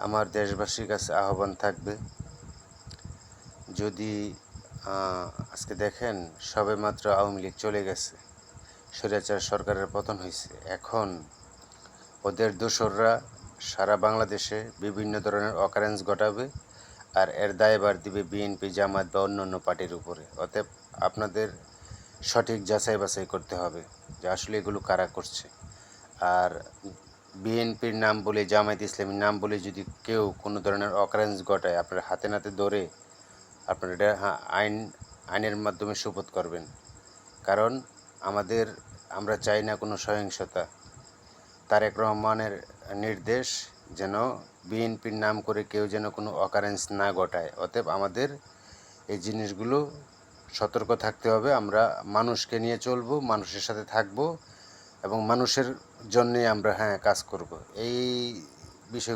আমার দেশবাসীর কাছে আহ্বান থাকবে, যদি আজকে দেখেন সবেমাত্র আওয়ামী লীগ চলে গেছে, স্বৈরাচার সরকারের পতন হয়েছে, এখন ওদের দোসররা সারা বাংলাদেশে বিভিন্ন ধরনের অকারেন্স ঘটাবে আর এর দায়ভার দিবে বিএনপি, জামায়াত বা অন্য পার্টির উপরে। অতএব আপনাদের সঠিক যাচাই বাছাই করতে হবে যে আসলে এগুলো কারা করছে। আর বিএনপির নাম বলে, জামায়াত ইসলামীর নাম বলে যদি কেউ কোনো ধরনের অকারেন্স ঘটায়, আপনার হাতে নাতে ধরে আপনার এটা আইনের মাধ্যমে শোধ করবেন। কারণ আমরা চাই না কোনো সহিংসতা। তারেক রহমানের নির্দেশ যেন বিএনপির নাম করে কেউ যেন কোনো অকারেন্স না ঘটায়। অতএব আমাদের এই জিনিসগুলো সতর্ক থাকতে হবে। আমরা মানুষকে নিয়ে চলবো, মানুষের সাথে থাকবো এবং মানুষের জন্যে আমরা কাজ করব। এই বিষয়